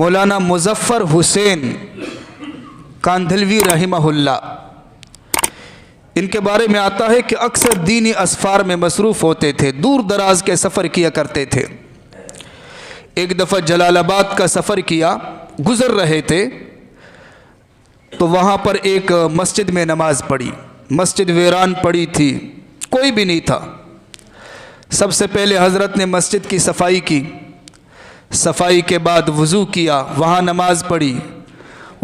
मौलाना मुज़फ़्फ़र हुसैन कांधलवी रहमहुल्लाह, इनके बारे में आता है कि अक्सर दीनी असफ़ार में मसरूफ़ होते थे, दूर दराज के सफ़र किया करते थे। एक दफ़ा जलालाबाद का सफ़र किया, गुज़र रहे थे तो वहाँ पर एक मस्जिद में नमाज़ पढ़ी। मस्जिद वीरान पड़ी थी, कोई भी नहीं था। सबसे पहले हज़रत ने मस्जिद की सफाई की, सफाई के बाद वज़ू किया, वहाँ नमाज़ पढ़ी।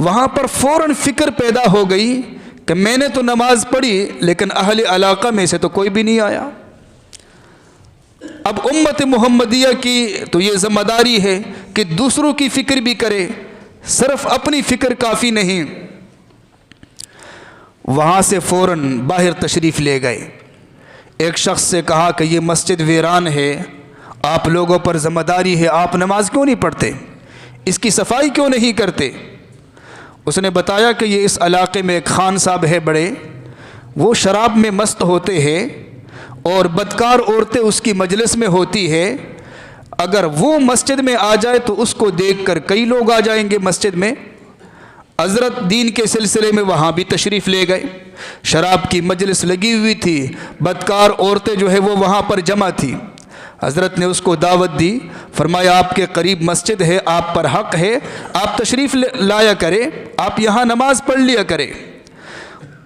वहाँ पर फ़ौरन फ़िक्र पैदा हो गई कि मैंने तो नमाज़ पढ़ी लेकिन अहले इलाक़ा में से तो कोई भी नहीं आया। अब उम्मत मुहम्मदिया की तो ये ज़िम्मेदारी है कि दूसरों की फ़िक्र भी करे, सिर्फ़ अपनी फ़िक्र काफ़ी नहीं। वहाँ से फ़ौरन बाहर तशरीफ़ ले गए। एक शख्स से कहा कि ये मस्जिद वीरान है, आप लोगों पर ज़िम्मेदारी है, आप नमाज क्यों नहीं पढ़ते, इसकी सफाई क्यों नहीं करते। उसने बताया कि ये इस इलाक़े में एक खान साहब है बड़े, वो शराब में मस्त होते हैं और बदकार औरतें उसकी मजलिस में होती है। अगर वो मस्जिद में आ जाए तो उसको देखकर कई लोग आ जाएंगे मस्जिद में। हज़रत दीन के सिलसिले में वहाँ भी तशरीफ़ ले गए। शराब की मजलिस लगी हुई थी, बदकार औरतें जो है वो वहाँ पर जमा थी। हज़रत ने उसको दावत दी, फरमाया आपके करीब मस्जिद है, आप पर हक़ है, आप तशरीफ़ लाया करें, आप यहाँ नमाज़ पढ़ लिया करें।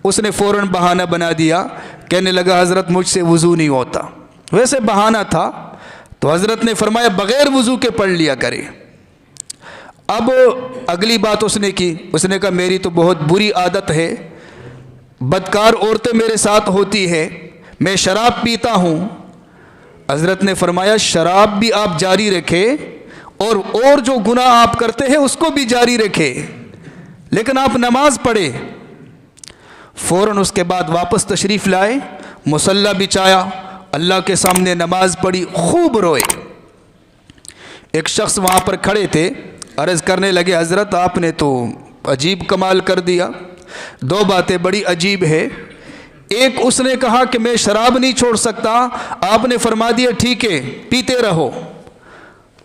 उसने फ़ौरन बहाना बना दिया, कहने लगा हज़रत मुझसे वज़ू नहीं होता। वैसे बहाना था तो हज़रत ने फरमाया बग़ैर वज़ू के पढ़ लिया करें। अब अगली बात उसने की, उसने कहा मेरी तो बहुत बुरी आदत है, बदकार औरतें मेरे साथ होती है, मैं शराब पीता हूँ। हज़रत ने फरमाया शराब भी आप जारी रखें और जो गुनाह आप करते हैं उसको भी जारी रखें, लेकिन आप नमाज पढ़े। फ़ौरन उसके बाद वापस तशरीफ़ लाए, मुसल्ला बिछाया, अल्लाह के सामने नमाज पढ़ी, खूब रोए। एक शख्स वहाँ पर खड़े थे, अर्ज़ करने लगे हज़रत आपने तो अजीब कमाल कर दिया। दो बातें बड़ी अजीब है, एक उसने कहा कि मैं शराब नहीं छोड़ सकता, आपने फरमा दिया ठीक है पीते रहो।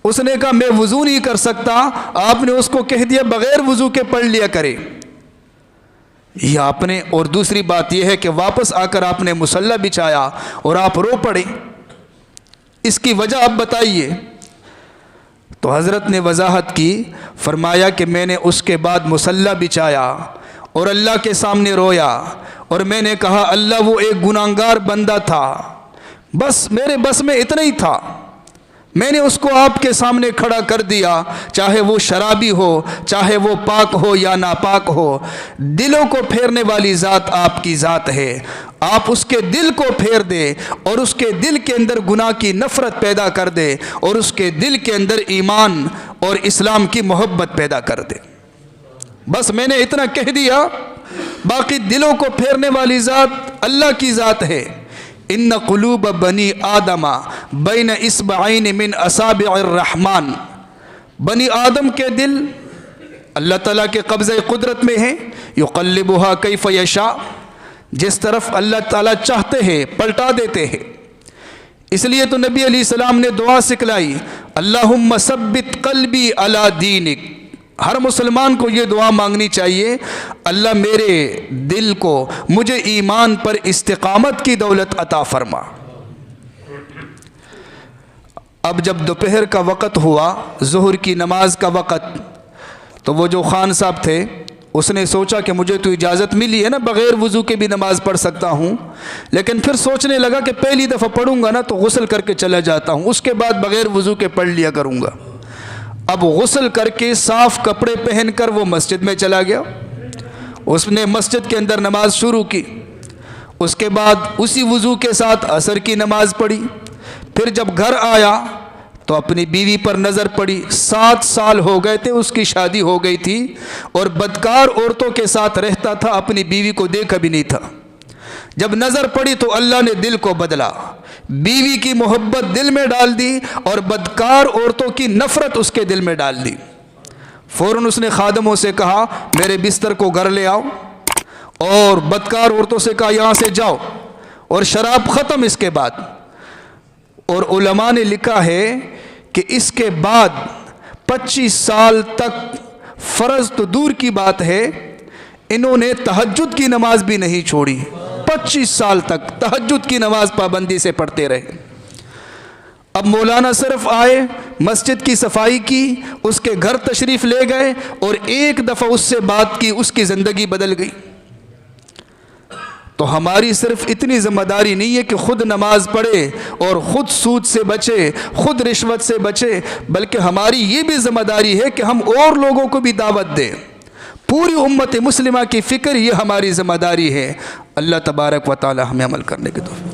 उसने कहा मैं वज़ू नहीं कर सकता, आपने उसको कह दिया बग़ैर वज़ू के पढ़ लिया करे। यह आपने, और दूसरी बात यह है कि वापस आकर आपने मुसल्ला बिछाया और आप रो पड़े, इसकी वजह आप बताइए। तो हज़रत ने वजाहत की, फरमाया कि मैंने उसके बाद मुसल्ला बिछाया और अल्लाह के सामने रोया और मैंने कहा अल्लाह वो एक गुनाहगार बंदा था, बस मेरे बस में इतना ही था, मैंने उसको आपके सामने खड़ा कर दिया, चाहे वो शराबी हो, चाहे वो पाक हो या नापाक हो। दिलों को फेरने वाली ज़ात आपकी ज़ात है, आप उसके दिल को फेर दे और उसके दिल के अंदर गुनाह की नफ़रत पैदा कर दे और उसके दिल के अंदर ईमान और इस्लाम की मोहब्बत पैदा कर दे। बस मैंने इतना कह दिया, बाकी दिलों को फेरने वाली ज़ात अल्लाह की ज़ात है। इन्न क़ुलूब बनी आदमा बैन इस्बअैन मिन असाबिइर रहमान, बनी आदम के दिल अल्लाह ताला के कब्ज़े कुदरत में है, युक़ल्लिबुहा कैफ़ यशा, जिस तरफ अल्लाह ताला चाहते हैं पलटा देते हैं। इसलिए तो नबी अलैहिस्सलाम ने दुआ सिखलाई, अल्लाहुम्मा सब्बित क़ल्बी अला दीनिक। हर मुसलमान को ये दुआ मांगनी चाहिए, अल्लाह मेरे दिल को मुझे ईमान पर इस्तिकामत की दौलत अता फरमा। अब जब दोपहर का वक़्त हुआ, ज़ुहर की नमाज का वक़्त, तो वो जो खान साहब थे उसने सोचा कि मुझे तो इजाज़त मिली है ना, बग़ैर वज़ू के भी नमाज़ पढ़ सकता हूँ, लेकिन फिर सोचने लगा कि पहली दफ़ा पढ़ूँगा ना तो गुस्ल करके चला जाता हूँ, उसके बाद बग़ैर वज़ू के पढ़ लिया करूँगा। अब गुस्ल करके साफ़ कपड़े पहनकर वो मस्जिद में चला गया। उसने मस्जिद के अंदर नमाज शुरू की, उसके बाद उसी वज़ू के साथ असर की नमाज़ पढ़ी। फिर जब घर आया तो अपनी बीवी पर नज़र पड़ी, 7 साल हो गए थे उसकी शादी हो गई थी और बदकार औरतों के साथ रहता था, अपनी बीवी को देखा भी नहीं था। जब नज़र पड़ी तो अल्लाह ने दिल को बदला, बीवी की मोहब्बत दिल में डाल दी और बदकार औरतों की नफ़रत उसके दिल में डाल दी। फ़ौरन उसने खादमों से कहा मेरे बिस्तर को घर ले आओ, और बदकार औरतों से कहा यहाँ से जाओ, और शराब ख़त्म इसके बाद। और उलमा ने लिखा है कि इसके बाद 25 साल तक, फ़र्ज़ तो दूर की बात है, इन्होंने तहज्जुद की नमाज भी नहीं छोड़ी। 25 साल तक तहज्जुद की नमाज पाबंदी से पढ़ते रहे। अब मौलाना सिर्फ आए, मस्जिद की सफाई की, उसके घर तशरीफ़ ले गए और एक दफ़ा उससे बात की, उसकी ज़िंदगी बदल गई। तो हमारी सिर्फ इतनी ज़िम्मेदारी नहीं है कि ख़ुद नमाज पढ़े और ख़ुद सूद से बचे, ख़ुद रिश्वत से बचे, बल्कि हमारी ये भी ज़िम्मेदारी है कि हम और लोगों को भी दावत दें। पूरी उम्मत मुस्लिमा की फ़िक्र ये हमारी ज़िम्मेदारी है। अल्लाह तबारक व तआला हमें अमल करने की तौफीक।